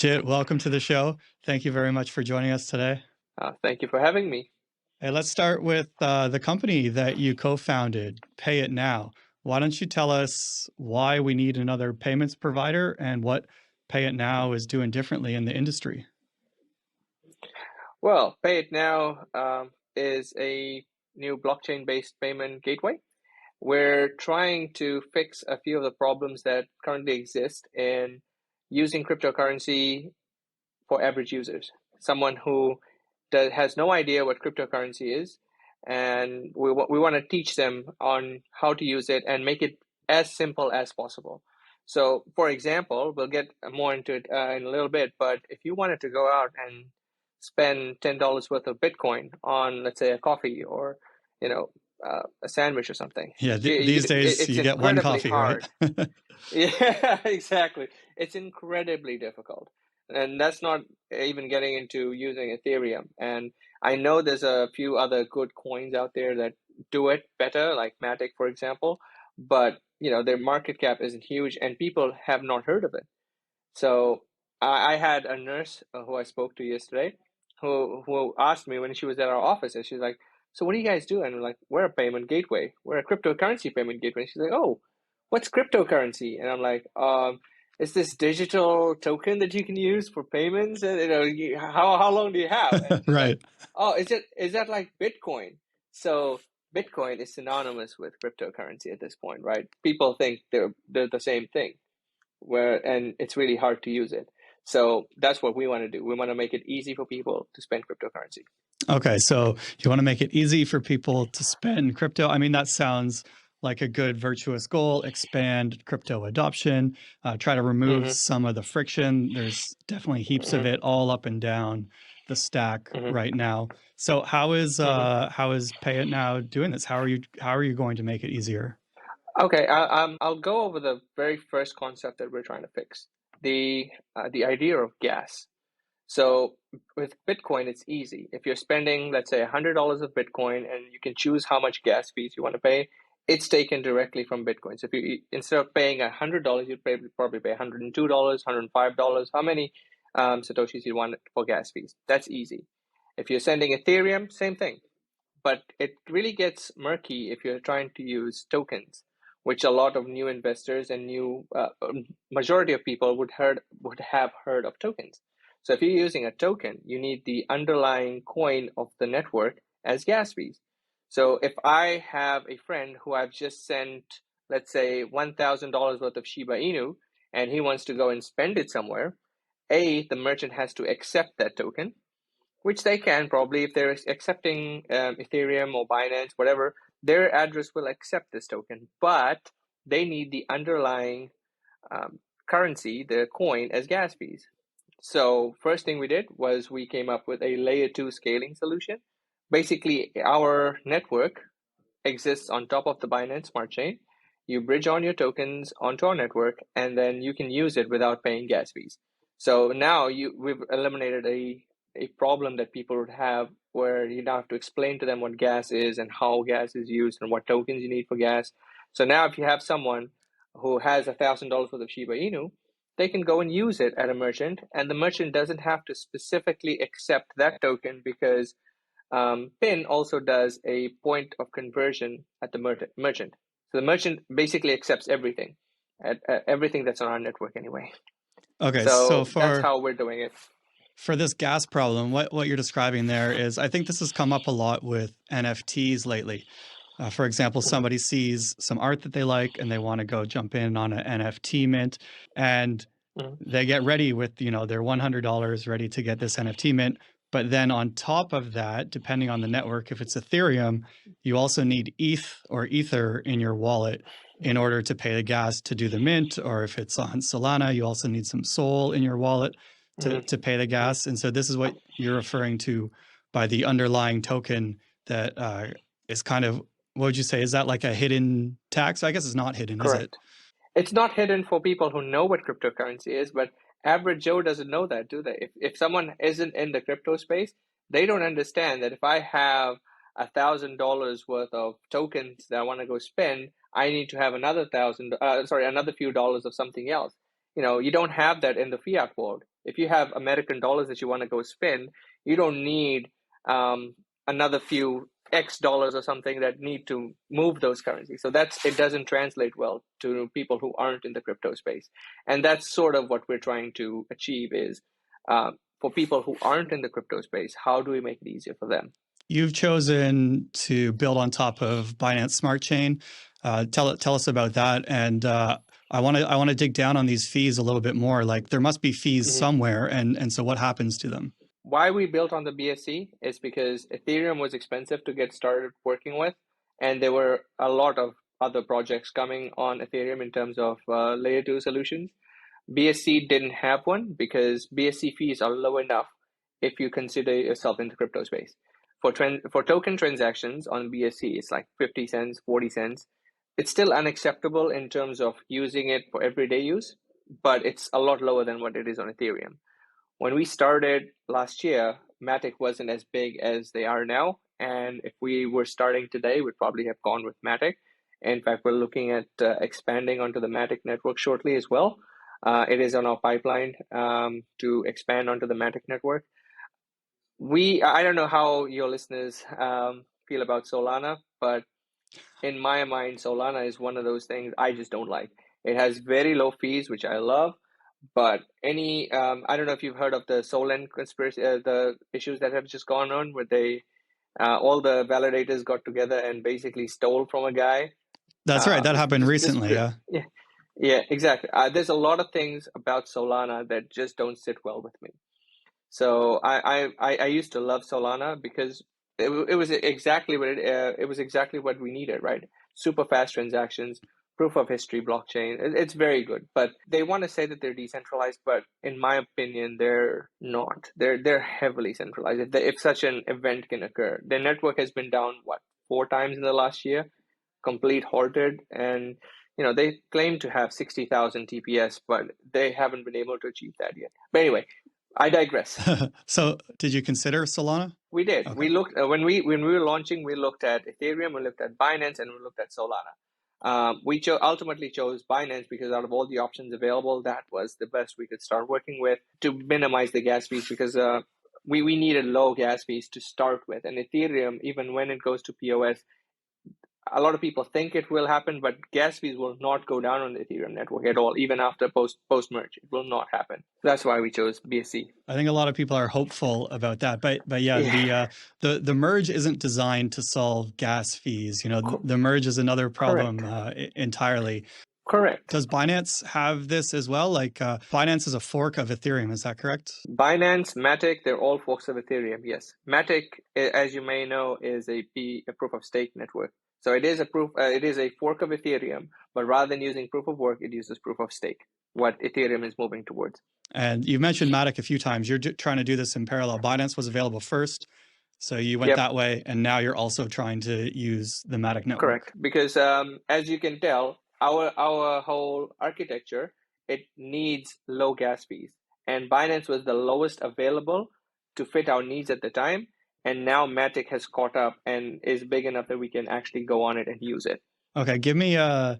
Jit, welcome to the show. Thank you very much for joining us today. Thank you for having me. Hey, let's start with the company that you co-founded, PayItNow. Why don't you tell us why we need another payments provider and what PayItNow is doing differently in the industry? Well, PayItNow is a new blockchain-based payment gateway. We're trying to fix a few of the problems that currently exist in using cryptocurrency for average users. Someone who has no idea what cryptocurrency is, and we want to teach them on how to use it and make it as simple as possible. So, for example, we'll get more into it in a little bit, but if you wanted to go out and spend $10 worth of Bitcoin on, let's say, a coffee or, you know, a sandwich or something, Yeah, these days it's you get one incredibly coffee, right? hard. Yeah, exactly. It's incredibly difficult. And that's not even getting into using Ethereum. And I know there's a few other good coins out there that do it better, like Matic, for example, but their market cap isn't huge and people have not heard of it. So I had a nurse who I spoke to yesterday who asked me when she was at our office, and she's like, "So what do you guys do?" And I'm like, "We're a payment gateway. We're a cryptocurrency payment gateway." And she's like, "Oh, what's cryptocurrency?" And I'm like, it's this digital token that you can use for payments. And how long do you have?" And she's like, Right. "Oh, is that like Bitcoin?" So Bitcoin is synonymous with cryptocurrency at this point, right? People think they're the same thing, and it's really hard to use it. So that's what we want to do. We want to make it easy for people to spend cryptocurrency. Okay, so you want to make it easy for people to spend crypto. I mean, that sounds like a good virtuous goal. Expand crypto adoption, try to remove Mm-hmm. some of the friction. There's definitely heaps of Mm-hmm. it all up and down the stack Mm-hmm. right now. So how is Mm-hmm. PayItNow doing this? How are you going to make it easier? Okay, I'll go over the very first concept that we're trying to fix, the idea of gas. So with Bitcoin, it's easy. If you're spending, let's say, $100 of Bitcoin, and you can choose how much gas fees you want to pay, it's taken directly from Bitcoin. So if you instead of paying $100, you'd probably pay $102, $105, how many satoshis you want for gas fees. That's easy. If you're sending Ethereum, same thing. But it really gets murky if you're trying to use tokens, which a lot of new investors and new majority of people would have heard of tokens. So if you're using a token, you need the underlying coin of the network as gas fees. So if I have a friend who I've just sent, let's say, $1,000 worth of Shiba Inu, and he wants to go and spend it somewhere, the merchant has to accept that token, which they can probably if they're accepting Ethereum or Binance, whatever, their address will accept this token, but they need the underlying currency, the coin, as gas fees. So first thing we did was we came up with a layer 2 scaling solution. Basically, our network exists on top of the Binance Smart Chain. You bridge on your tokens onto our network, and then you can use it without paying gas fees. So now we've eliminated a problem that people would have where you now have to explain to them what gas is and how gas is used and what tokens you need for gas. So now if you have someone who has $1,000 worth of Shiba Inu, they can go and use it at a merchant, and the merchant doesn't have to specifically accept that token because PIN also does a point of conversion at the merchant. So the merchant basically accepts everything, everything that's on our network anyway. Okay, so So that's how we're doing it. for this gas problem, what you're describing there is, I think this has come up a lot with NFTs lately. For example, somebody sees some art that they like and they want to go jump in on an NFT mint, and Mm-hmm. they get ready with their $100 ready to get this NFT mint. But then on top of that, depending on the network, if it's Ethereum, you also need ETH or Ether in your wallet in order to pay the gas to do the mint. Or if it's on Solana, you also need some Sol in your wallet to pay the gas. And so this is what you're referring to by the underlying token that is kind of, what would you say? Is that like a hidden tax? I guess it's not hidden, is it? Correct. It's not hidden for people who know what cryptocurrency is, but average Joe doesn't know that, do they? If someone isn't in the crypto space, they don't understand that if I have $1,000 worth of tokens that I want to go spend, I need to have another few dollars of something else. You don't have that in the fiat world. If you have American dollars that you want to go spend, you don't need another few X dollars or something that need to move those currencies. So it doesn't translate well to people who aren't in the crypto space. And that's sort of what we're trying to achieve is for people who aren't in the crypto space, how do we make it easier for them? You've chosen to build on top of Binance Smart Chain. Tell us about that, and I want to dig down on these fees a little bit more. Like there must be fees somewhere, and so what happens to them? Why we built on the BSC is because Ethereum was expensive to get started working with, and there were a lot of other projects coming on Ethereum in terms of layer 2 solutions. BSC didn't have one because BSC fees are low enough if you consider yourself in the crypto space. For token transactions on BSC, it's like 50 cents, 40 cents. It's still unacceptable in terms of using it for everyday use, but it's a lot lower than what it is on Ethereum. When we started last year, Matic wasn't as big as they are now. And if we were starting today, we'd probably have gone with Matic. In fact, we're looking at expanding onto the Matic network shortly as well. It is on our pipeline to expand onto the Matic network. I don't know how your listeners feel about Solana, but in my mind, Solana is one of those things I just don't like. It has very low fees, which I love, but I don't know if you've heard of the Solan conspiracy, the issues that have just gone on, where all the validators got together and basically stole from a guy. That's right. That happened recently. Yeah, exactly. There's a lot of things about Solana that just don't sit well with me. So I used to love Solana because it was exactly what we needed, right? Super fast transactions, proof of history blockchain. It's very good, but they want to say that they're decentralized, but in my opinion, they're not. They're heavily centralized. If such an event can occur, their network has been down 4 times in the last year, complete halted, and they claim to have 60,000 TPS, but they haven't been able to achieve that yet. But anyway, I digress. So, did you consider Solana? We did. Okay. We looked when we were launching. We looked at Ethereum, we looked at Binance, and we looked at Solana. We ultimately chose Binance because out of all the options available, that was the best we could start working with to minimize the gas fees because we needed low gas fees to start with. And Ethereum, even when it goes to POS, a lot of people think it will happen, but gas fees will not go down on the Ethereum network at all, even after post merge. It will not happen. That's why we chose BSC. I think a lot of people are hopeful about that, but yeah. The merge isn't designed to solve gas fees. The merge is another problem entirely. Correct. Does Binance have this as well? Like Binance is a fork of Ethereum, is that correct? Binance, Matic, they're all forks of Ethereum. Yes, Matic, as you may know, is a proof of stake network. So it is a fork of Ethereum, but rather than using proof of work, it uses proof of stake, what Ethereum is moving towards. And you've mentioned Matic a few times. You're trying to do this in parallel. Binance was available first, so you went that way, and now you're also trying to use the Matic network. Correct, because as you can tell, our whole architecture, it needs low gas fees. And Binance was the lowest available to fit our needs at the time. And now Matic has caught up and is big enough that we can actually go on it and use it. Okay, give me a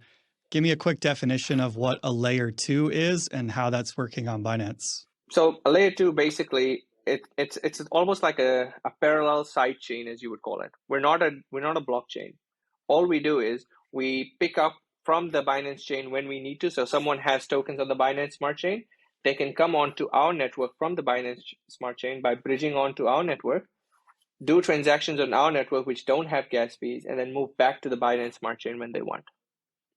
quick definition of what a layer 2 is and how that's working on Binance. So a layer 2, basically, it's almost like a parallel side chain, as you would call it. We're not a blockchain. All we do is we pick up from the Binance chain when we need to. So someone has tokens on the Binance Smart Chain, they can come onto our network from the Binance Smart Chain by bridging onto our network, do transactions on our network which don't have gas fees, and then move back to the Binance Smart Chain when they want.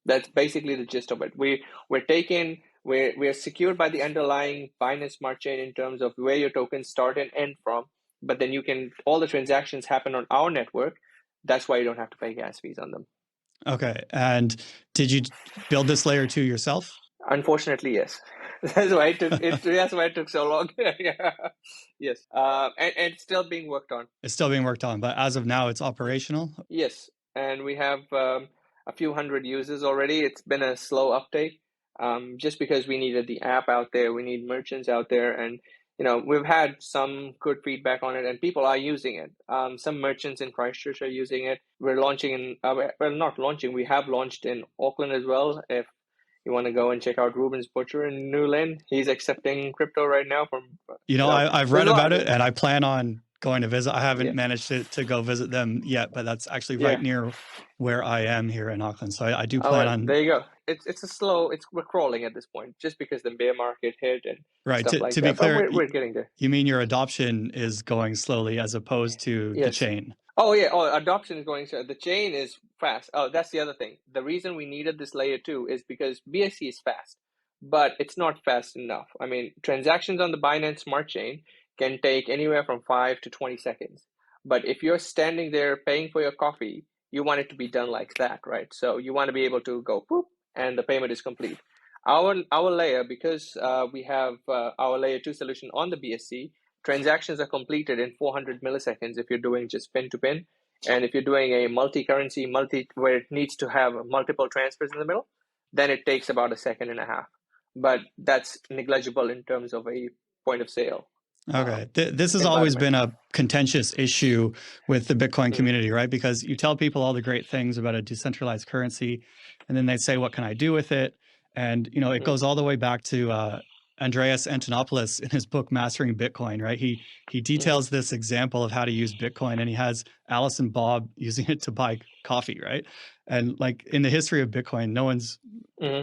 That's basically the gist of it. We're secured by the underlying Binance Smart Chain in terms of where your tokens start and end from, but then all the transactions happen on our network. That's why you don't have to pay gas fees on them. Okay. And did you build this layer 2 yourself? Unfortunately, yes. That's why it took so long. Yeah. Yes. And it's still being worked on. It's still being worked on, but as of now, it's operational? Yes. And we have a few hundred users already. It's been a slow uptake just because we needed the app out there. We need merchants out there. And, we've had some good feedback on it and people are using it. Some merchants in Christchurch are using it. We're launching we have launched in Auckland as well. If You want to go and check out Ruben's Butcher in Newland. He's accepting crypto right now from, I've there's read a lot about of it and I plan on going to visit. I haven't yeah, managed to go visit them yet, but that's actually right yeah. near where I am here in Auckland. So I do Oh, plan well, on, there you go. We're crawling at this point, just because the bear market hit and right. stuff like To be that. But clear, we're getting there. you mean your adoption is going slowly as opposed to the Yes. chain? Oh yeah. Oh, adoption is going so the chain is fast. Oh, that's the other thing. The reason we needed this layer 2 is because BSC is fast, but it's not fast enough. I mean, transactions on the Binance Smart Chain can take anywhere from 5 to 20 seconds. But if you're standing there paying for your coffee, you want it to be done like that, right? So you want to be able to go poop and the payment is complete. Our layer, because we have our layer 2 solution on the BSC, transactions are completed in 400 milliseconds if you're doing just pin to pin. And if you're doing a multi-currency, where it needs to have multiple transfers in the middle, then it takes about a second and a half. But that's negligible in terms of a point of sale Okay. This has always environment. been a contentious issue with the Bitcoin Mm. community, right? Because you tell people all the great things about a decentralized currency, and then they say, what can I do with it? And, it goes all the way back to Andreas Antonopoulos in his book, Mastering Bitcoin, right? He details this example of how to use Bitcoin, and he has Alice and Bob using it to buy coffee, right? And like in the history of Bitcoin, no one's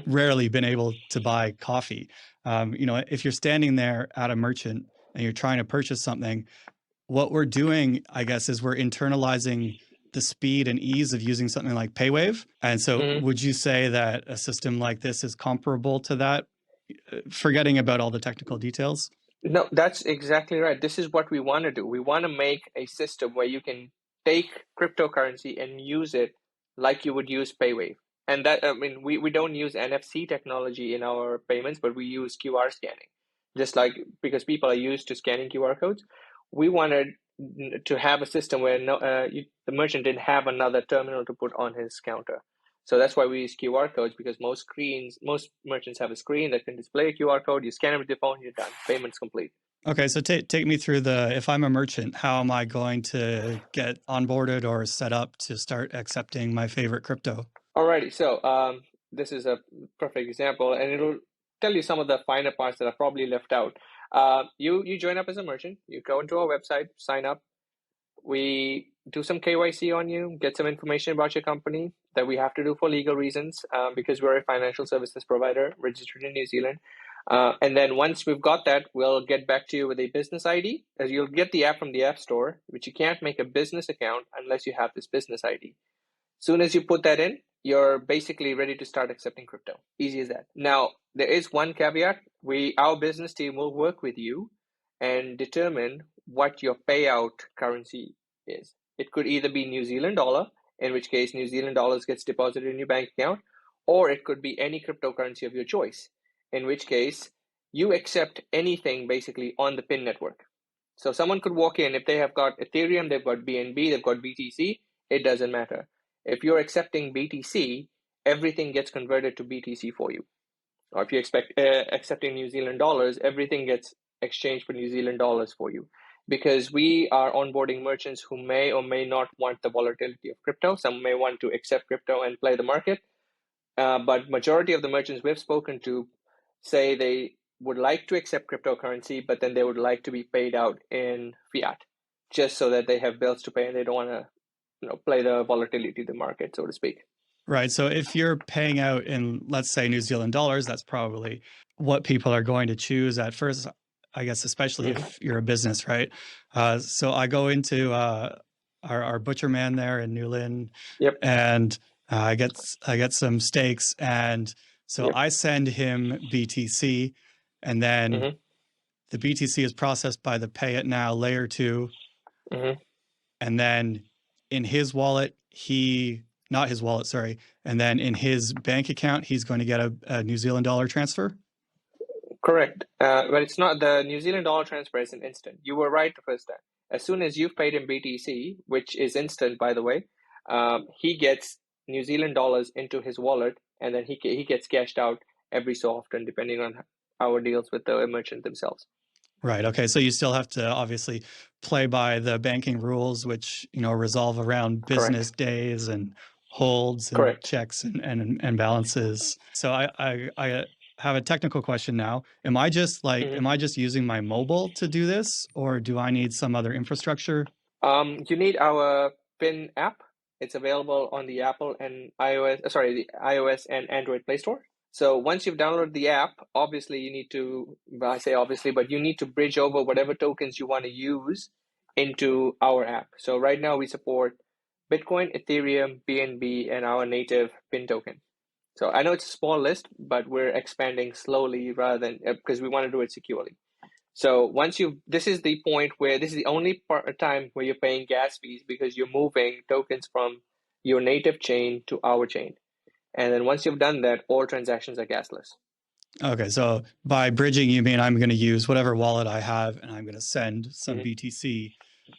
rarely been able to buy coffee. If you're standing there at a merchant and you're trying to purchase something, what we're doing, I guess, is we're internalizing the speed and ease of using something like PayWave. And so would you say that a system like this is comparable to that, forgetting about all the technical details? No, that's exactly right. This is what we want to do. We want to make a system where you can take cryptocurrency and use it like you would use PayWave. And that, I mean, we don't use NFC technology in our payments, but we use QR scanning. Just like because people are used to scanning QR codes, we wanted to have a system where the merchant didn't have another terminal to put on his counter. So that's why we use QR codes, because most merchants have a screen that can display a QR code. You scan it with your phone, you're done. Payment's complete. Okay, so take me through if I'm a merchant, how am I going to get onboarded or set up to start accepting my favorite crypto? Alrighty, so this is a perfect example, and it'll tell you some of the finer parts that are probably left out. You join up as a merchant. You go into our website, sign up. We do some KYC on you, get some information about your company that we have to do for legal reasons, because we're a financial services provider registered in New Zealand. And then once we've got that, we'll get back to you with a business ID, as you'll get the app from the App Store, which you can't make a business account unless you have this business ID. Soon as you put that in, you're basically ready to start accepting crypto. Easy as that. Now, there is one caveat. Our business team will work with you and determine what your payout currency is. It could either be New Zealand dollar, in which case New Zealand dollars gets deposited in your bank account, or it could be any cryptocurrency of your choice, in which case you accept anything basically on the PIN network. So someone could walk in, if they have got Ethereum, they've got BNB, they've got BTC, it doesn't matter. If you're accepting BTC, everything gets converted to BTC for you. Or if you're accepting New Zealand dollars, everything gets exchanged for New Zealand dollars for you. Because we are onboarding merchants who may or may not want the volatility of crypto. Some may want to accept crypto and play the market. But majority of the merchants we've spoken to say they would like to accept cryptocurrency, but then they would like to be paid out in fiat, just so that they have bills to pay and they don't want to play the volatility of the market, so to speak. Right. So if you're paying out in, let's say, New Zealand dollars, that's probably what people are going to choose at first, I guess, especially if you're a business, right? So I go into our butcher man there in Newland, Yep. and I get some steaks, and so I send him BTC, and then the BTC is processed by the PayItNow layer 2, and then in his wallet, not his wallet, sorry. And then in his bank account, he's going to get a New Zealand dollar transfer? Correct. But it's not, the New Zealand dollar transfer is an instant. You were right the first time. As soon as you've paid him BTC, which is instant, by the way, he gets New Zealand dollars into his wallet, and then he gets cashed out every so often, depending on our deals with the merchant themselves. Right. Okay. So you still have to obviously play by the banking rules, which, resolve around business days and holds and Correct. checks and balances. So I have a technical question now. Am I just using my mobile to do this, or do I need some other infrastructure? You need our PIN app. It's available on the Apple and the iOS and Android Play Store. So once you've downloaded the app, obviously you need to, well, I say obviously, but you need to bridge over whatever tokens you want to use into our app. So right now we support Bitcoin, Ethereum, BNB, and our native PIN token. So I know it's a small list, but we're expanding slowly rather than because we want to do it securely. So this is the point where this is the only time where you're paying gas fees because you're moving tokens from your native chain to our chain. And then once you've done that, all transactions are gasless. Okay, so by bridging, you mean I'm going to use whatever wallet I have, and I'm going to send some BTC,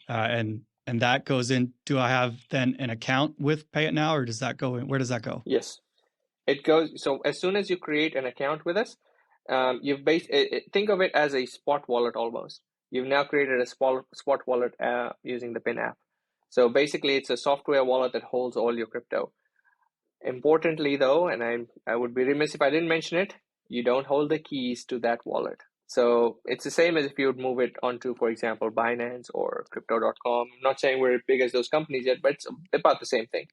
and that goes in. Do I have then an account with PayItNow, or does that go in? Where does that go? Yes, it goes. So as soon as you create an account with us, think of it as a spot wallet almost. You've now created a spot wallet using the PIN app. So basically, it's a software wallet that holds all your crypto. Importantly, though, and I would be remiss if I didn't mention it, you don't hold the keys to that wallet. So it's the same as if you would move it onto, for example, Binance or crypto.com. I'm not saying we're as big as those companies yet, but it's about the same thing.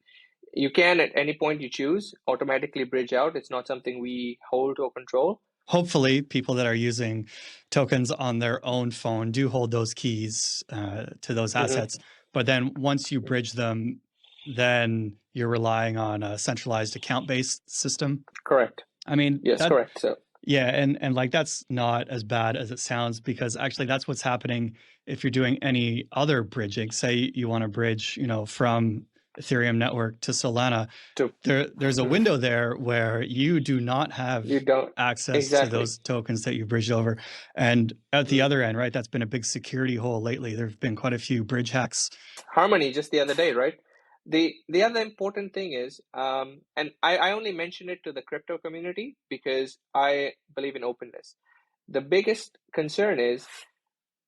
You can, at any point you choose, automatically bridge out. It's not something we hold or control. Hopefully, people that are using tokens on their own phone do hold those keys to those assets. But then once you bridge them, then you're relying on a centralized account-based system. Correct. I mean, yes, correct. So yeah, and like that's not as bad as it sounds, because actually that's what's happening if you're doing any other bridging. Say you want to bridge, from Ethereum network to Solana. There's a window there where you do not have access to those tokens that you bridged over. And at the other end, right, that's been a big security hole lately. There have been quite a few bridge hacks. Harmony just the other day, right? The other important thing is, and I only mention it to the crypto community because I believe in openness. The biggest concern is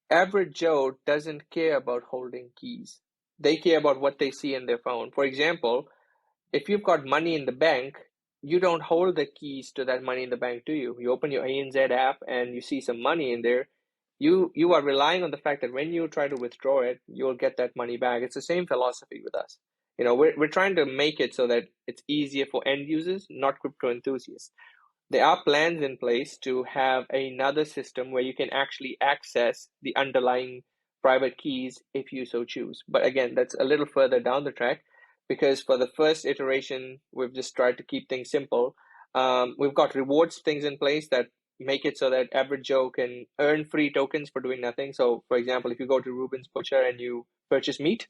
average Joe doesn't care about holding keys. They care about what they see in their phone. For example, if you've got money in the bank, you don't hold the keys to that money in the bank, do you? You open your ANZ app and you see some money in there. You are relying on the fact that when you try to withdraw it, you'll get that money back. It's the same philosophy with us. We're trying to make it so that it's easier for end users, not crypto enthusiasts. There are plans in place to have another system where you can actually access the underlying private keys if you so choose. But again, that's a little further down the track, because for the first iteration, we've just tried to keep things simple. We've got rewards things in place that make it so that average Joe can earn free tokens for doing nothing. So, for example, if you go to Ruben's Butcher and you purchase meat,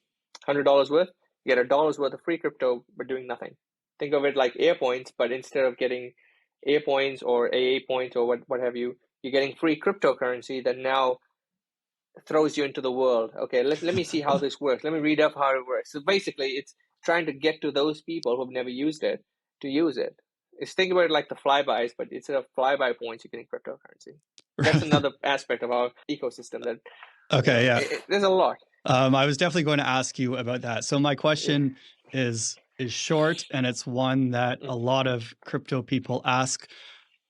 $100 worth, you get $1 worth of free crypto but doing nothing. Think of it like air points, but instead of getting air points or AA points or what have you, you're getting free cryptocurrency that now throws you into the world. Okay, let me see how this works. Let me read up how it works. So basically, it's trying to get to those people who've never used it to use it. It's think about it like the flybys, but instead of flyby points, you're getting cryptocurrency. That's another aspect of our ecosystem that. Okay, yeah. There's a lot. I was definitely going to ask you about that. So my question is short, and it's one that a lot of crypto people ask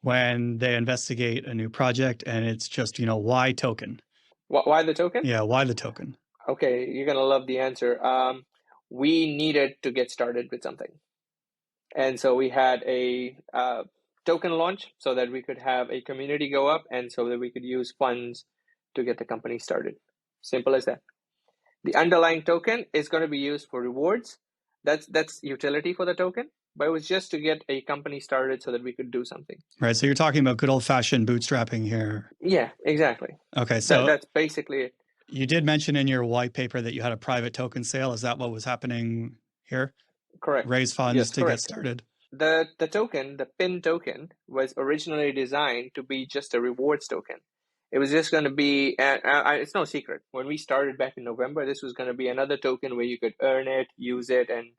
when they investigate a new project, and it's just, why token? Why the token? Yeah, why the token? Okay, you're going to love the answer. We needed to get started with something. And so we had a token launch so that we could have a community go up and so that we could use funds to get the company started. Simple as that. The underlying token is going to be used for rewards. That's utility for the token, but it was just to get a company started so that we could do something. Right. So you're talking about good old-fashioned bootstrapping here. Yeah, exactly. Okay. So that's basically it. You did mention in your white paper that you had a private token sale. Is that what was happening here? Correct. Raise funds to get started. The token, the PIN token, was originally designed to be just a rewards token. It was just going to be, it's no secret. When we started back in November, this was going to be another token where you could earn it, use it, and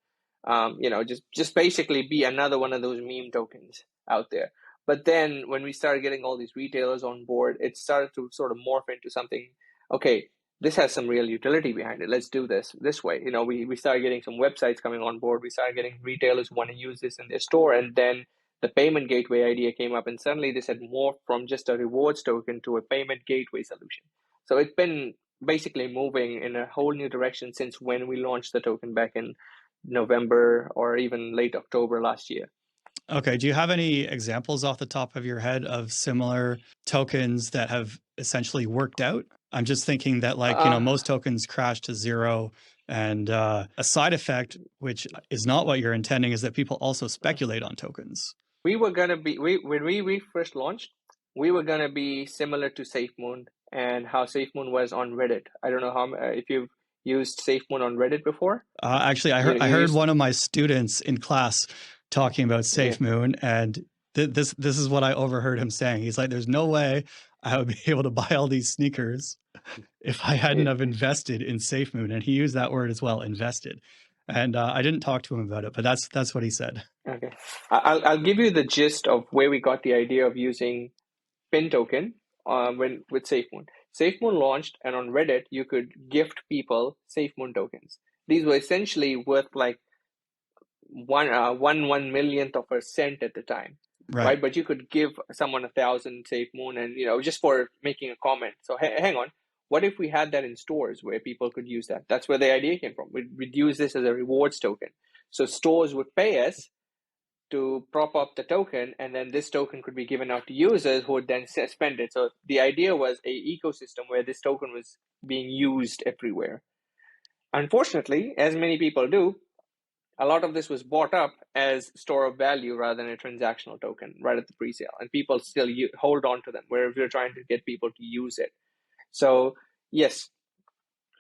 just basically be another one of those meme tokens out there. But then when we started getting all these retailers on board, it started to sort of morph into something. Okay, this has some real utility behind it. Let's do this way. We started getting some websites coming on board. We started getting retailers who want to use this in their store. And then the payment gateway idea came up, and suddenly this had morphed from just a rewards token to a payment gateway solution. So it's been basically moving in a whole new direction since when we launched the token back in November or even late October last year. Okay. Do you have any examples off the top of your head of similar tokens that have essentially worked out? I'm just thinking that most tokens crash to zero. And a side effect, which is not what you're intending, is that people also speculate on tokens. We were going to be, when we first launched, we were going to be similar to SafeMoon and how SafeMoon was on Reddit. I don't know if you've used SafeMoon on Reddit before. Actually, I heard one of my students in class talking about SafeMoon, and this is what I overheard him saying. He's like, "There's no way I would be able to buy all these sneakers if I hadn't have invested in SafeMoon." And he used that word as well, invested. And I didn't talk to him about it, but that's what he said. Okay, I'll give you the gist of where we got the idea of using pin token with SafeMoon. SafeMoon launched, and on Reddit you could gift people SafeMoon tokens. These were essentially worth like one millionth of a cent at the time, right? But you could give someone 1,000 SafeMoon, and just for making a comment. So hang on, what if we had that in stores where people could use that? That's where the idea came from. We'd use this as a rewards token, so stores would pay us to prop up the token, and then this token could be given out to users who would then spend it. So the idea was a ecosystem where this token was being used everywhere. Unfortunately, as many people do, a lot of this was bought up as store of value rather than a transactional token right at the pre-sale, and people still hold on to them where we're trying to get people to use it. So yes,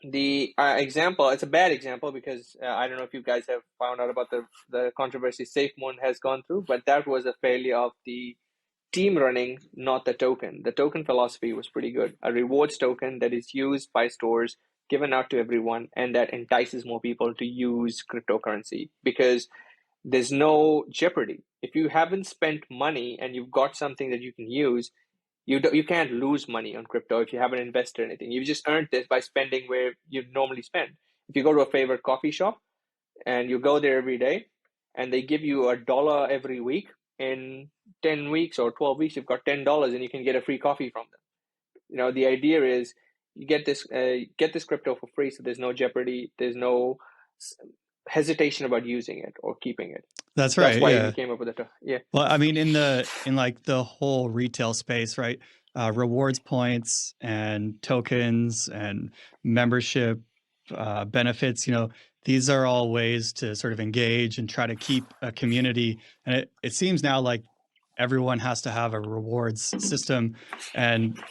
the example, it's a bad example because I don't know if you guys have found out about the controversy SafeMoon has gone through, but that was a failure of the team running, not the token. The token philosophy was pretty good. A rewards token that is used by stores, given out to everyone, and that entices more people to use cryptocurrency because there's no jeopardy. If you haven't spent money and you've got something that you can use, you can't lose money on crypto if you haven't invested anything. You've just earned this by spending where you normally spend. If you go to a favorite coffee shop and you go there every day and they give you $1 every week, in 10 weeks or 12 weeks, you've got $10 and you can get a free coffee from them. The idea is you get this crypto for free, so there's no jeopardy, there's no hesitation about using it or keeping it. That's right. That's why we came up with it. Yeah. Well, I mean, in the whole retail space, right? Rewards points and tokens and membership benefits, these are all ways to sort of engage and try to keep a community. And it seems now like everyone has to have a rewards system, and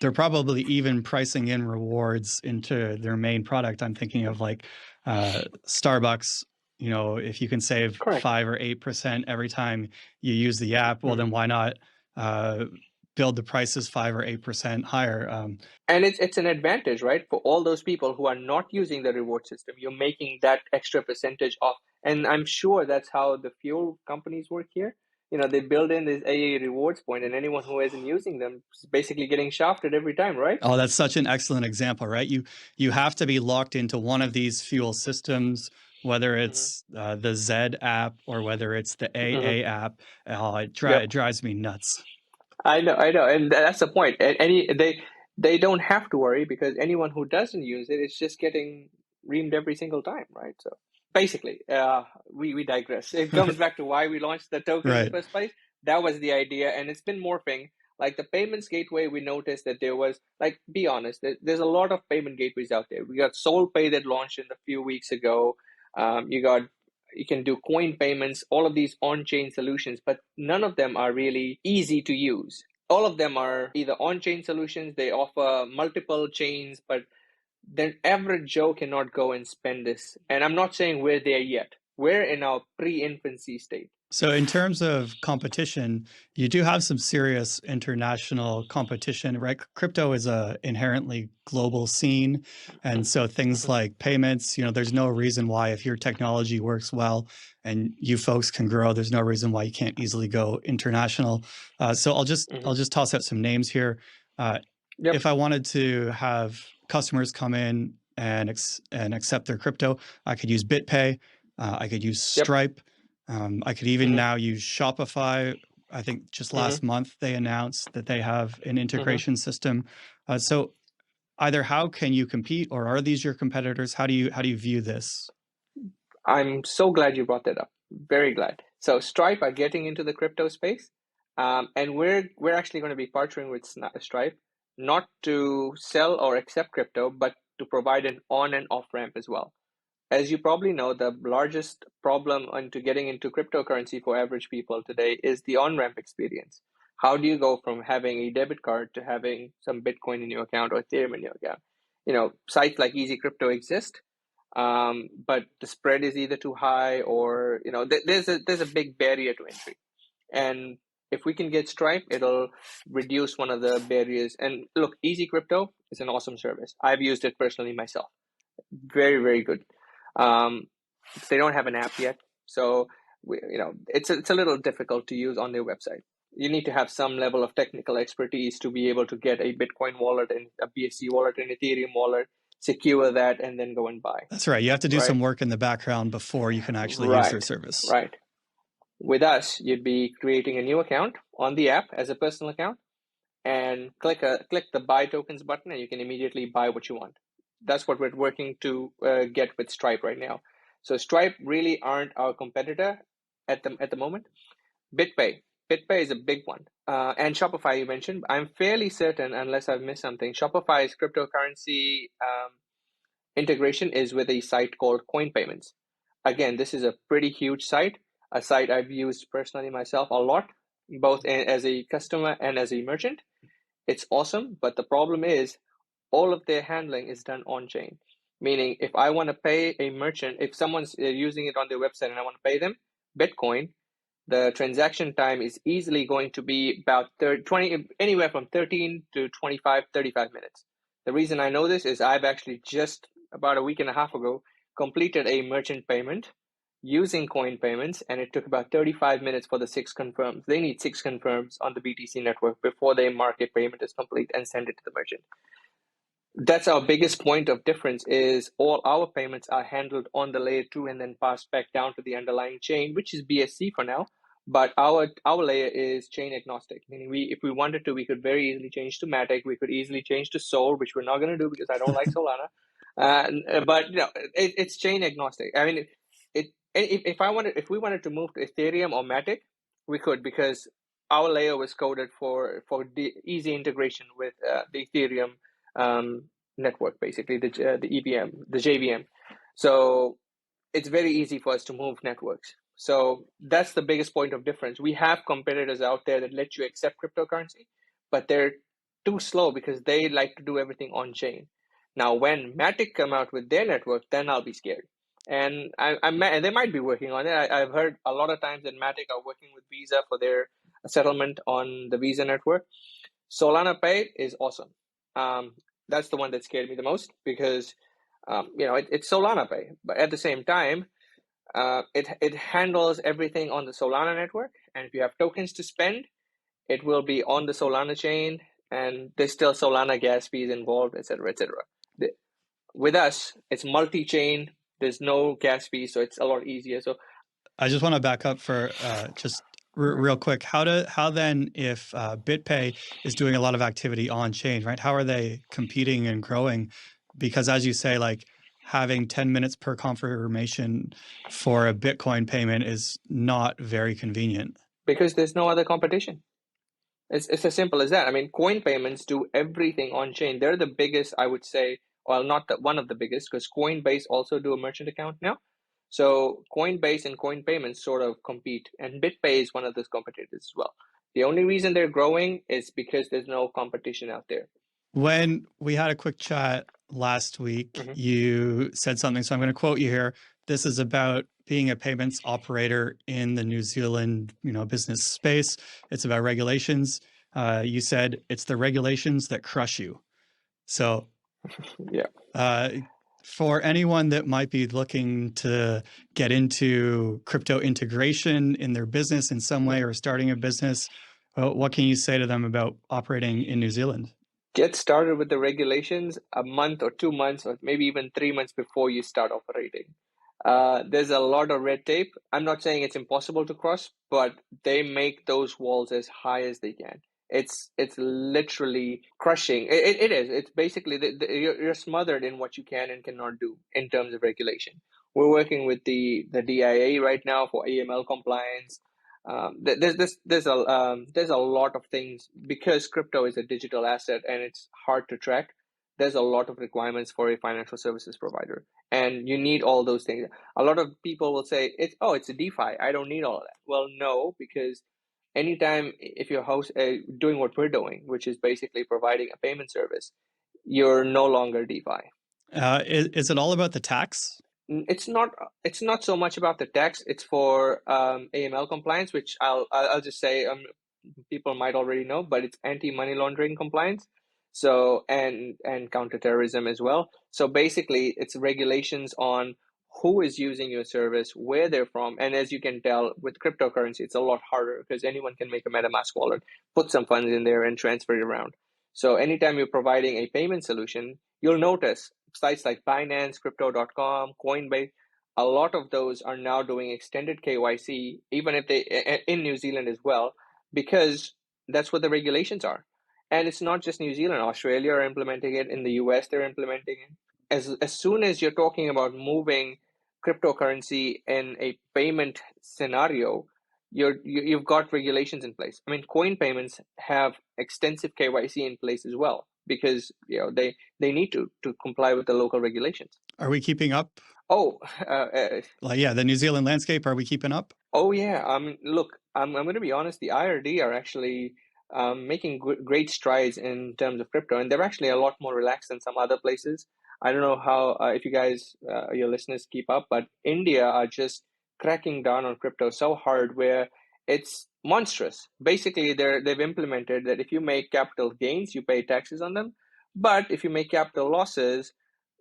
they're probably even pricing in rewards into their main product. I'm thinking of like Starbucks. If you can save 5 or 8% every time you use the app, well, then why not build the prices 5 or 8% higher? And it's an advantage, right? For all those people who are not using the reward system, you're making that extra percentage off. And I'm sure that's how the fuel companies work here. They build in this AA rewards point, and anyone who isn't using them is basically getting shafted every time, right? Oh, that's such an excellent example, right? You have to be locked into one of these fuel systems, whether it's the Z app or whether it's the AA app. Oh, it drives me nuts. I know, and that's the point. They don't have to worry because anyone who doesn't use it is just getting reamed every single time, right? So basically, we digress. It comes back to why we launched the token in the first place. That was the idea, and it's been morphing. Like the payments gateway, we noticed that there was, be honest, there's a lot of payment gateways out there. We got SoulPay that launched a few weeks ago. You can do coin payments, all of these on-chain solutions, but none of them are really easy to use. All of them are either on-chain solutions, they offer multiple chains, but the average Joe cannot go and spend this. And I'm not saying we're there yet. We're in our pre-infancy state. So in terms of competition, you do have some serious international competition, right? Crypto is a inherently global scene. And so things like payments, there's no reason why if your technology works well and you folks can grow, there's no reason why you can't easily go international. So I'll just toss out some names here. If I wanted to have customers come in and accept their crypto, I could use BitPay. I could use Stripe. I could even now use Shopify. I think just last month they announced that they have an integration system. So either how can you compete, or are these your competitors? How do you view this? I'm so glad you brought that up. Very glad. So Stripe are getting into the crypto space, and we're actually going to be partnering with Stripe, not to sell or accept crypto, but to provide an on and off ramp as well. As you probably know, the largest problem into getting into cryptocurrency for average people today is the on-ramp experience. How do you go from having a debit card to having some Bitcoin in your account or Ethereum in your account? Sites like Easy Crypto exist, but the spread is either too high or there's a big barrier to entry. And if we can get Stripe, it'll reduce one of the barriers. And look, Easy Crypto is an awesome service. I've used it personally myself. Very, very good. They don't have an app yet, so it's a little difficult to use on their website. You need to have some level of technical expertise to be able to get a Bitcoin wallet and a BSC wallet and Ethereum wallet, secure that, and then go and buy. That's right. You have to do some work in the background before you can actually use their service. Right. With us, you'd be creating a new account on the app as a personal account, and click the buy tokens button, and you can immediately buy what you want. That's what we're working to get with Stripe right now. So Stripe really aren't our competitor at the moment. BitPay is a big one, and Shopify you mentioned. I'm fairly certain, unless I've missed something, Shopify's cryptocurrency integration is with a site called Coin Payments. Again, this is a pretty huge site, a site I've used personally myself a lot, both as a customer and as a merchant. It's awesome, but the problem is all of their handling is done on chain. Meaning, if I want to pay a merchant, if someone's using it on their website and I want to pay them Bitcoin, the transaction time is easily going to be about 20, anywhere from 13 to 25, 35 minutes. The reason I know this is I've actually just about a week and a half ago completed a merchant payment using Coin Payments, and it took about 35 minutes for the 6 confirms. They need 6 confirms on the BTC network before they mark a payment is complete and send it to the merchant. That's our biggest point of difference, is all our payments are handled on the layer 2 and then passed back down to the underlying chain, which is BSC for now. But our layer is chain agnostic, meaning if we wanted to, we could very easily change to Matic. We could easily change to Sol, which we're not going to do because I don't like Solana. But it's chain agnostic. I mean, if we wanted to move to Ethereum or Matic, we could, because our layer was coded for the easy integration with the Ethereum network, basically the EVM, the JVM. So it's very easy for us to move networks. So that's the biggest point of difference. We have competitors out there that let you accept cryptocurrency, but they're too slow because they like to do everything on chain. Now, when Matic come out with their network, then I'll be scared. And they might be working on it. I've heard a lot of times that Matic are working with Visa for their settlement on the Visa network. Solana Pay is awesome. That's the one that scared me the most because it's Solana Pay, but at the same time, it handles everything on the Solana network, and if you have tokens to spend, it will be on the Solana chain, and there's still Solana gas fees involved, etc., etc. With us, it's multi-chain. There's no gas fees, so it's a lot easier. So I just want to back up for just real quick. How then, if BitPay is doing a lot of activity on chain, right? How are they competing and growing? Because as you say, like having 10 minutes per confirmation for a Bitcoin payment is not very convenient. Because there's no other competition. It's as simple as that. I mean, Coin Payments do everything on chain. They're the biggest, I would say. Well, not one of the biggest, because Coinbase also do a merchant account now. So Coinbase and Coin Payments sort of compete, and BitPay is one of those competitors as well. The only reason they're growing is because there's no competition out there. When we had a quick chat last week, you said something, so I'm going to quote you here. This is about being a payments operator in the New Zealand, business space. It's about regulations. You said it's the regulations that crush you. So, for anyone that might be looking to get into crypto integration in their business in some way or starting a business, what can you say to them about operating in New Zealand? Get started with the regulations a month or 2 months or maybe even 3 months before you start operating. There's a lot of red tape. I'm not saying it's impossible to cross, but they make those walls as high as they can. It's literally crushing. It is. It's basically you're smothered in what you can and cannot do in terms of regulation. We're working with the DIA right now for AML compliance. There's a lot of things because crypto is a digital asset and it's hard to track. There's a lot of requirements for a financial services provider, and you need all those things. A lot of people will say it's a DeFi. I don't need all of that. Well, no, because anytime if you're doing what we're doing, which is basically providing a payment service, you're no longer DeFi. Is it all about the tax? It's not. It's not so much about the tax. It's for AML compliance, which I'll just say people might already know, but it's anti-money laundering compliance. So and counterterrorism as well. So basically, it's regulations on who is using your service, where they're from, and as you can tell with cryptocurrency, it's a lot harder because anyone can make a MetaMask wallet, put some funds in there, and transfer it around. So anytime you're providing a payment solution, you'll notice sites like Binance, Crypto.com, Coinbase, a lot of those are now doing extended KYC, even if they in New Zealand as well, because that's what the regulations are. And it's not just New Zealand, Australia are implementing it, in the US they're implementing it. As soon as you're talking about moving cryptocurrency in a payment scenario, you've got regulations in place. I mean, coin payments have extensive KYC in place as well because they need to comply with the local regulations. Are we keeping up? Oh, The New Zealand landscape, are we keeping up? oh yeah. Look, I'm going to be honest. The IRD are actually making great strides in terms of crypto, and they're actually a lot more relaxed than some other places. I don't know how if you guys, your listeners, keep up, but India are just cracking down on crypto so hard, where it's monstrous. Basically, they've implemented that if you make capital gains, you pay taxes on them, but if you make capital losses,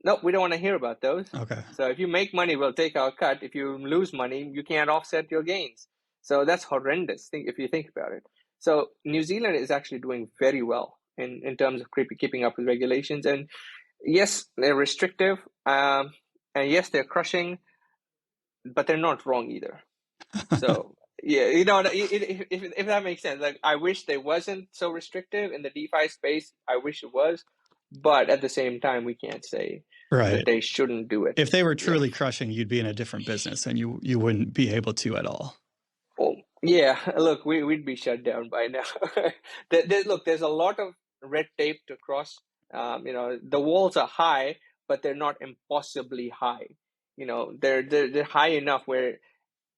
no, we don't want to hear about those. Okay. So if you make money, we'll take our cut. If you lose money, you can't offset your gains. So that's horrendous if you think about it. So New Zealand is actually doing very well in terms of keeping up with regulations. And yes, they're restrictive. And yes, they're crushing, but they're not wrong either. So yeah, if that makes sense. Like, I wish they wasn't so restrictive in the DeFi space. I wish it was, but at the same time, we can't say that they shouldn't do it. If they were truly crushing, you'd be in a different business and you wouldn't be able to at all. Oh, yeah. Look, we'd be shut down by now. There's a lot of red tape to cross. The walls are high, but they're not impossibly high. They're high enough where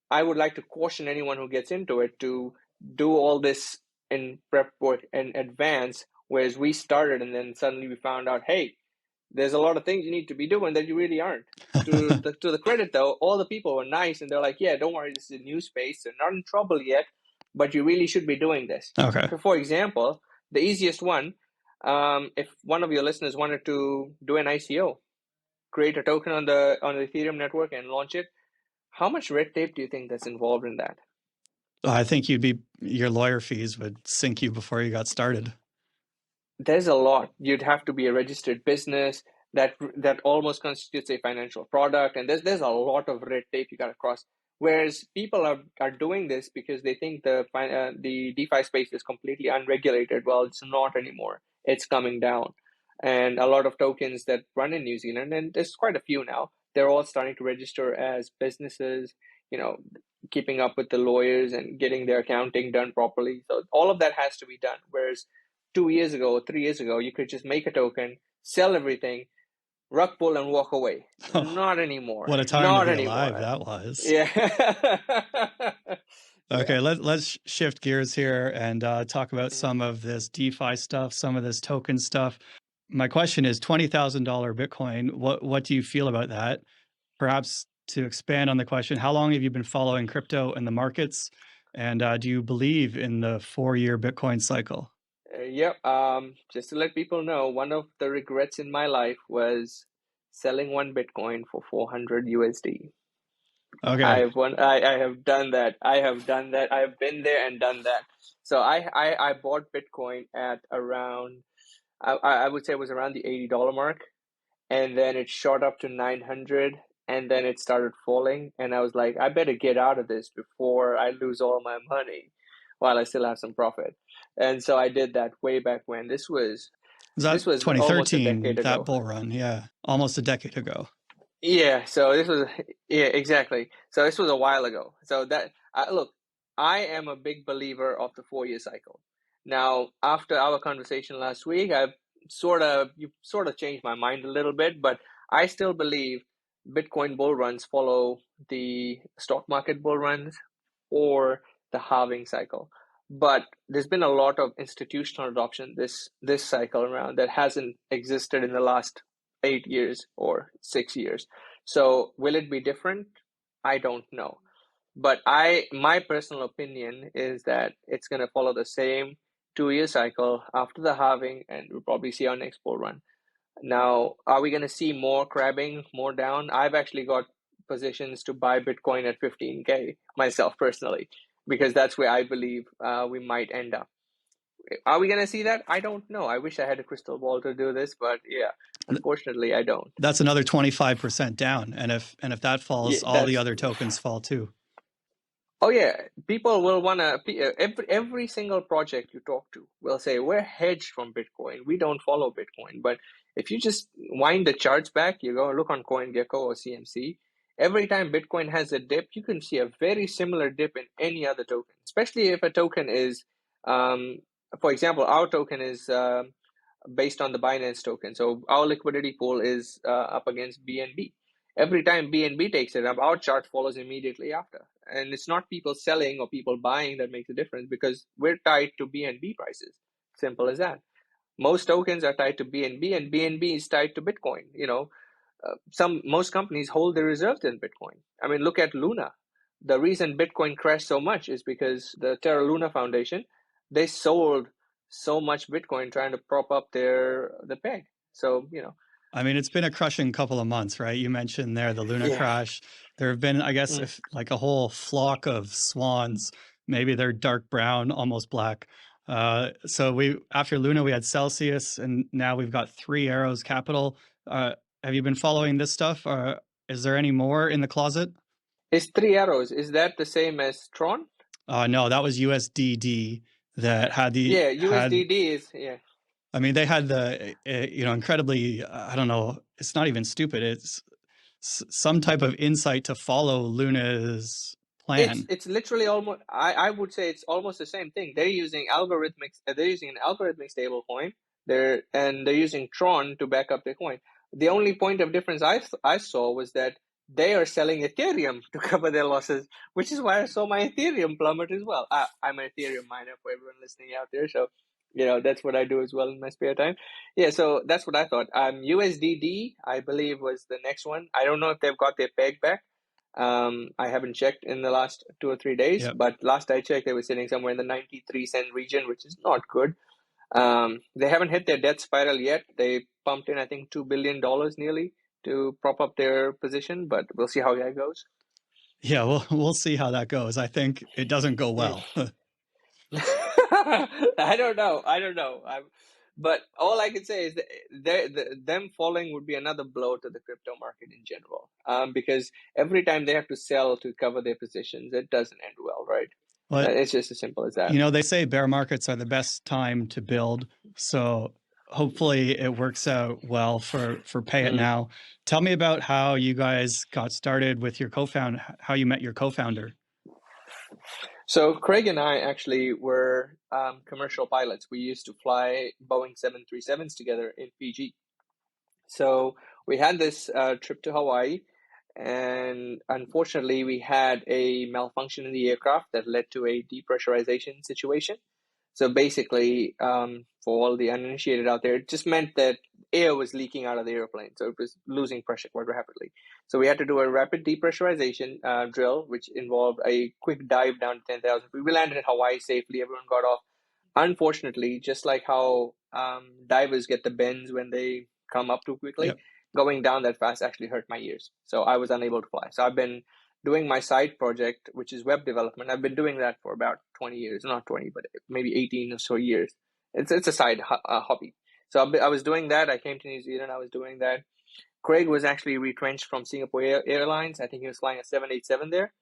I would like to caution anyone who gets into it to do all this in prep work in advance, whereas we started and then suddenly we found out, hey, there's a lot of things you need to be doing that you really aren't. To the credit though, all the people were nice and they're like, yeah, don't worry, this is a new space. They're not in trouble yet, but you really should be doing this. Okay. So for example, the easiest one, if one of your listeners wanted to do an ICO, create a token on the Ethereum network and launch it, how much red tape do you think that's involved in that? I think your lawyer fees would sink you before you got started. There's a lot. You'd have to be a registered business that almost constitutes a financial product, and there's a lot of red tape you got to cross. Whereas people are doing this because they think the DeFi space is completely unregulated. Well, it's not anymore. It's coming down, and a lot of tokens that run in New Zealand, and there's quite a few now, they're all starting to register as businesses. Keeping up with the lawyers and getting their accounting done properly. So all of that has to be done. Whereas 2 years ago, 3 years ago, you could just make a token, sell everything, rug pull, and walk away. Not anymore. What a time Not to be anymore. alive that was. Yeah. Okay, let's shift gears here and talk about some of this DeFi stuff, some of this token stuff. My question is $20,000 Bitcoin. What do you feel about that? Perhaps to expand on the question, how long have you been following crypto and the markets? And do you believe in the 4-year Bitcoin cycle? Yep. Just to let people know, one of the regrets in my life was selling one Bitcoin for 400 USD. Okay. I have done that. I have been there and done that. So I bought Bitcoin at around I would say it was around the $80 mark, and then it shot up to 900, and then it started falling, and I was like, I better get out of this before I lose all my money while I still have some profit. And so I did that way back when. Was This that was almost a 2013, decade that ago. bull run? Yeah, almost a decade ago. Yeah, so this was yeah, exactly. So this was a while ago. So that look, I am a big believer of the 4-year cycle. Now, after our conversation last week, you sort of changed my mind a little bit, but I still believe Bitcoin bull runs follow the stock market bull runs or the halving cycle. But there's been a lot of institutional adoption this cycle around that hasn't existed in the last 8 years or 6 years. So will it be different? I don't know. But my personal opinion is that it's going to follow the same 2-year cycle after the halving, and we'll probably see our next bull run. Now, are we going to see more crabbing, more down? I've actually got positions to buy Bitcoin at 15K myself personally, because that's where I believe we might end up. Are we going to see that? I don't know. I wish I had a crystal ball to do this, but yeah, unfortunately, I don't. That's another 25% down, and if that Yeah, falls, all the that's other tokens fall too. Oh yeah, people will wanna every single project you talk to will say we're hedged from Bitcoin. We don't follow Bitcoin. But if you just wind the charts back, you go look on CoinGecko or CMC. Every time Bitcoin has a dip, you can see a very similar dip in any other token. Especially if a token is, um, for example, our token is based on the Binance token. So our liquidity pool is up against BNB. Every time BNB takes it up, our chart follows immediately after. And it's not people selling or people buying that makes a difference, because we're tied to BNB prices. Simple as that. Most tokens are tied to BNB, and BNB is tied to Bitcoin. Most companies hold their reserves in Bitcoin. I mean, look at Luna. The reason Bitcoin crashed so much is because the Terra Luna Foundation, they sold so much Bitcoin trying to prop up the peg. So, I mean, it's been a crushing couple of months, right? You mentioned there the Luna yeah. crash. There have been, I guess, Mm. if like a whole flock of swans. Maybe they're dark brown, almost black. So after Luna, we had Celsius, and now we've got Three Arrows Capital. Have you been following this stuff? Is there any more in the closet? Is Three Arrows, is that the same as Tron? No, that was USDD that Yeah, had. USDD is, yeah. I mean, they had the incredibly. I don't know. It's not even stupid. It's some type of insight to follow Luna's plan. It's literally almost, I would say it's almost the same thing. They're using an algorithmic stable coin. They're using Tron to back up the coin. The only point of difference I saw was that they are selling Ethereum to cover their losses, which is why I saw my Ethereum plummet as well. I'm an Ethereum miner for everyone listening out there, so that's what I do as well in my spare time. Yeah, so that's what I thought. USDD, I believe, was the next one. I don't know if they've got their peg back. I haven't checked in the last 2 or 3 days, Yep. but last I checked, they were sitting somewhere in the 93-cent region, which is not good. They haven't hit their debt spiral yet. They pumped in, I think, $2 billion nearly to prop up their position, but we'll see how that goes. Yeah, we'll see how that goes. I think it doesn't go well. I don't know. But all I can say is that them falling would be another blow to the crypto market in general. Because every time they have to sell to cover their positions, it doesn't end well, right? But It's just as simple as that. they say bear markets are the best time to build. So hopefully it works out well for PayItNow. Tell me about how you guys got started with your co-founder, how you met your co-founder. So Craig and I actually were commercial pilots. We used to fly Boeing 737s together in Fiji. So we had this trip to Hawaii, and unfortunately, we had a malfunction in the aircraft that led to a depressurization situation. So basically, for all the uninitiated out there, it just meant that air was leaking out of the airplane. So it was losing pressure quite rapidly. So we had to do a rapid depressurization drill, which involved a quick dive down to 10,000 feet. We landed in Hawaii safely. Everyone got off. Unfortunately, just like how divers get the bends when they come up too quickly, Yep. going down that fast actually hurt my ears. So I was unable to fly. So I've been doing my side project, which is web development. I've been doing that for about 20 years, not 20, but maybe 18 or so years. It's a side hobby. So I was doing that. I came to New Zealand. I was doing that. Craig was actually retrenched from Singapore Airlines. I think he was flying a 787 there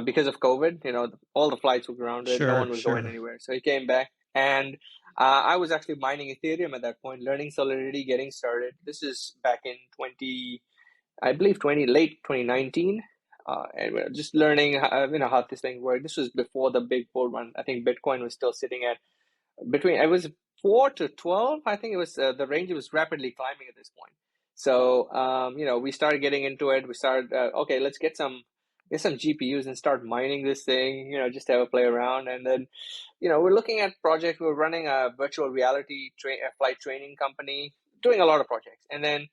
because of COVID. All the flights were grounded. No one was going anywhere. So he came back. And I was actually mining Ethereum at that point, learning Solidity, getting started. This is back in late 2019. And we're just learning how this thing worked. This was before the big bull run. I think Bitcoin was still sitting at it was 4 to 12. I think it was the range was rapidly climbing at this point. So we started getting into it. We started okay, let's get some GPUs and start mining this thing. Just have a play around. And then we're looking at projects. We're running a virtual reality flight training company, doing a lot of projects. And then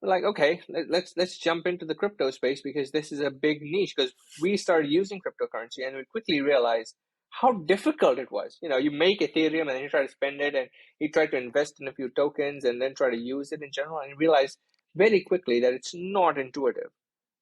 we're like, okay, let's jump into the crypto space because this is a big niche. Because we started using cryptocurrency and we quickly realized how difficult it was. You make Ethereum and then you try to spend it, and you try to invest in a few tokens and then try to use it in general, and you realize very quickly that it's not intuitive.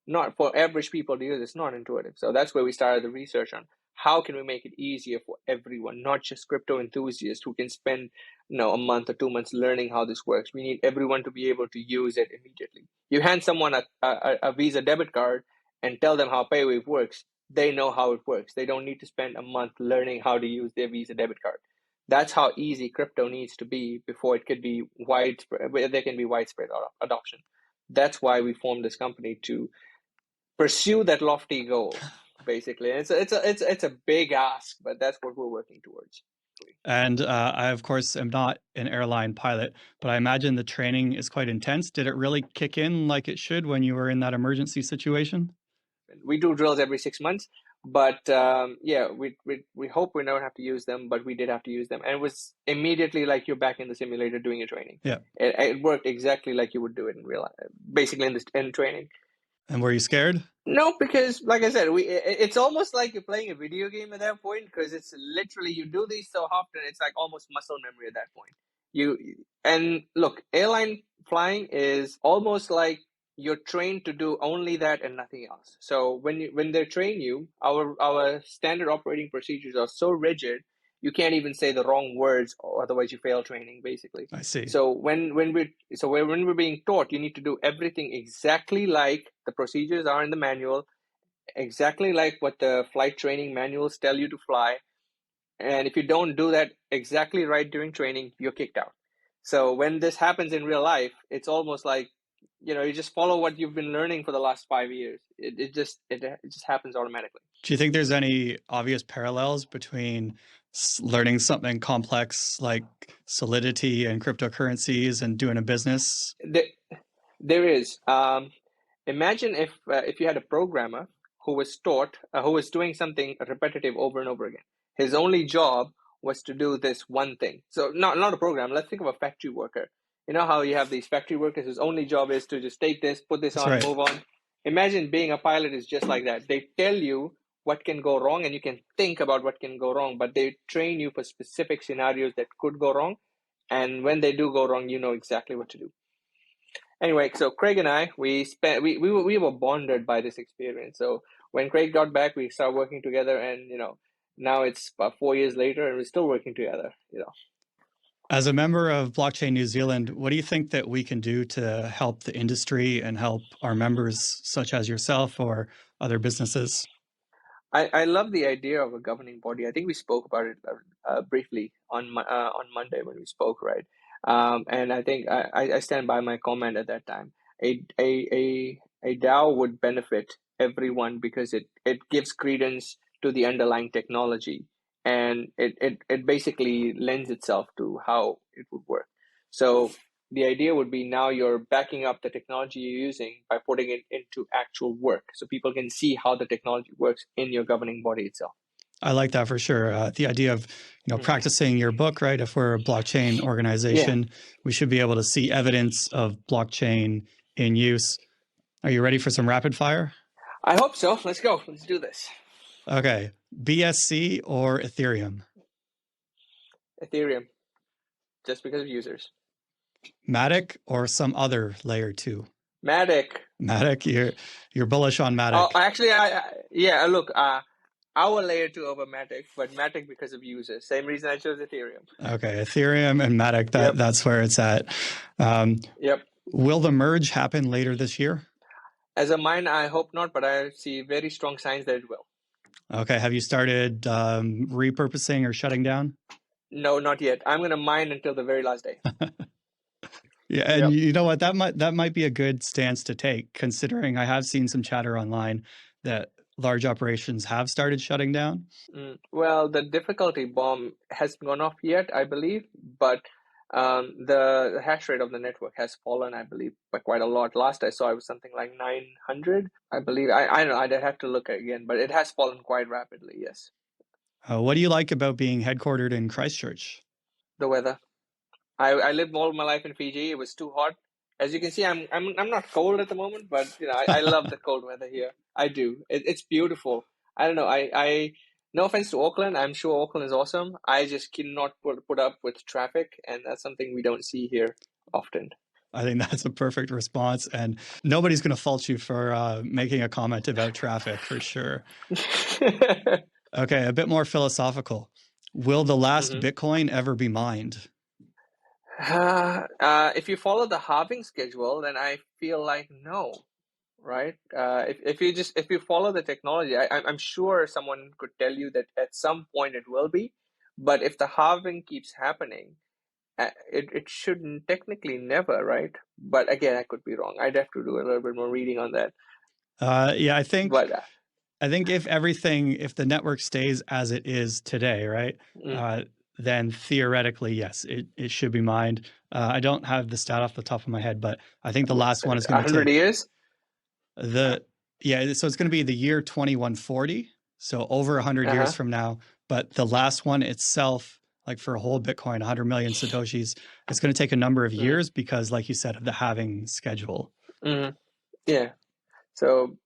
Not for average people to use, it's not intuitive. So that's where we started the research on how can we make it easier for everyone, not just crypto enthusiasts who can spend a month or 2 months learning how this works. We need everyone to be able to use it immediately. You hand someone a Visa debit card and tell them how PayWave works, they know how it works. They don't need to spend a month learning how to use their Visa debit card. That's how easy crypto needs to be before it could be widespread. There can be widespread adoption. That's why we formed this company, to pursue that lofty goal, basically. And it's a big ask, but that's what we're working towards. And I, of course, am not an airline pilot, but I imagine the training is quite intense. Did it really kick in like it should when you were in that emergency situation? We do drills every 6 months, but we hope we never have to use them, but we did have to use them. And it was immediately like you're back in the simulator doing your training. Yeah. It worked exactly like you would do it in real life, basically in training. And were you scared? No, because like I said, it's almost like you're playing a video game at that point, because it's literally, you do these so often, it's like almost muscle memory at that point. And look, airline flying is almost like you're trained to do only that and nothing else. So when they train you, our standard operating procedures are so rigid, you can't even say the wrong words, or otherwise you fail training, basically. I see. So when we're being taught, you need to do everything exactly like the procedures are in the manual, exactly like what the flight training manuals tell you to fly. And if you don't do that exactly right during training, you're kicked out. So when this happens in real life, it's almost like, you just follow what you've been learning for the last 5 years. It just happens automatically. Do you think there's any obvious parallels between learning something complex like Solidity and cryptocurrencies and doing a business? There is. Imagine if you had a programmer who was doing something repetitive over and over again. His only job was to do this one thing. So not a programmer. Let's think of a factory worker. You know how you have these factory workers whose only job is to just take this, put this That's on, right. move on. Imagine being a pilot is just like that. They tell you what can go wrong, and you can think about what can go wrong, but they train you for specific scenarios that could go wrong. And when they do go wrong, you know exactly what to do. Anyway, so Craig and I, we were bonded by this experience. So when Craig got back, we started working together, and now it's about 4 years later, and we're still working together. As a member of Blockchain New Zealand, what do you think that we can do to help the industry and help our members, such as yourself or other businesses? I love the idea of a governing body. I think we spoke about it briefly on Monday when we spoke, right? And I think I stand by my comment at that time. A DAO would benefit everyone because it gives credence to the underlying technology, and it basically lends itself to how it would work. So the idea would be, now you're backing up the technology you're using by putting it into actual work, so people can see how the technology works in your governing body itself. I like that for sure. The idea of practicing your book, right? If we're a blockchain organization, we should be able to see evidence of blockchain in use. Are you ready for some rapid fire? I hope so. Let's go. Let's do this. Okay. BSC or Ethereum? Ethereum, just because of users. Matic or some other layer 2? Matic. Matic, you're bullish on Matic. Oh, actually, look, our layer 2 over Matic, but Matic because of users. Same reason I chose Ethereum. Okay, Ethereum and Matic, Yep. that's where it's at. Yep. Will the merge happen later this year? As a miner, I hope not, but I see very strong signs that it will. Okay, have you started repurposing or shutting down? No, not yet. I'm going to mine until the very last day. Yeah, and you know what? That might be a good stance to take, considering I have seen some chatter online that large operations have started shutting down. Well, the difficulty bomb hasn't gone off yet, I believe, but the hash rate of the network has fallen, I believe, by quite a lot. Last I saw it was something like 900, I believe. I don't know, I'd have to look again, but it has fallen quite rapidly, yes. What do you like about being headquartered in Christchurch? The weather. I lived all my life in Fiji. It was too hot. As you can see, I'm not cold at the moment, but I love the cold weather here. I do. It's beautiful. I don't know. I no offense to Auckland. I'm sure Auckland is awesome. I just cannot put up with traffic, and that's something we don't see here often. I think that's a perfect response, and nobody's going to fault you for making a comment about traffic for sure. Okay, a bit more philosophical. Will the last Bitcoin ever be mined? If you follow the halving schedule, then I feel like no, right? If you follow the technology, I'm sure someone could tell you that at some point it will be, but if the halving keeps happening, it shouldn't technically never, right? But again, I could be wrong. I'd have to do a little bit more reading on that. Yeah, I think if the network stays as it is today, right? Then theoretically, yes, it should be mined. I don't have the stat off the top of my head, but I think the last one is going to take 100 years. So it's going to be the year 2140, so over 100 years from now. But the last one itself, like for a whole Bitcoin, 100 million Satoshis, it's going to take a number of years because, like you said, of the halving schedule. Yeah. So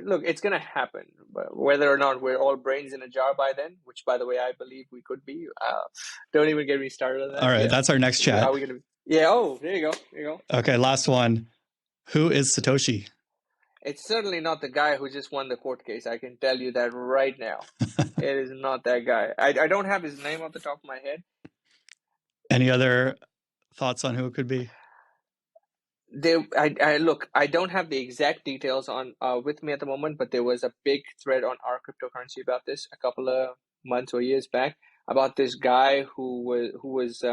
look, it's going to happen, but whether or not we're all brains in a jar by then, which by the way, I believe we could be, don't even get me started on that. All right. That's our next chat. Are we going to be? Yeah. Oh, there you go. Okay. Last one. Who is Satoshi? It's certainly not the guy who just won the court case. I can tell you that right now. It is not that guy. I don't have his name off the top of my head. Any other thoughts on who it could be? I don't have the exact details on with me at the moment, but there was a big thread on our cryptocurrency about this a couple of months or years back about this guy who was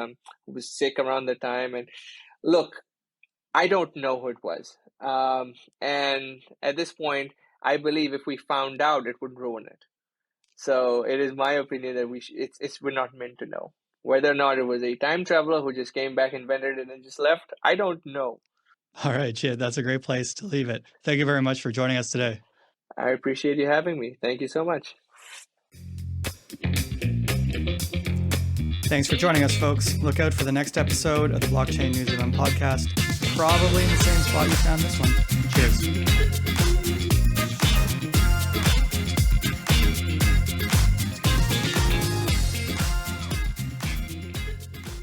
sick around the time. And look, I don't know who it was. And at this point, I believe if we found out, it would ruin it. So it is my opinion that we're not meant to know. Whether or not it was a time traveler who just came back, invented it, and just left, I don't know. All right, Jit, that's a great place to leave it. Thank you very much for joining us today. I appreciate you having me. Thank you so much. Thanks for joining us, folks. Look out for the next episode of the BlockchainNZ Pod podcast, probably in the same spot you found this one. Cheers.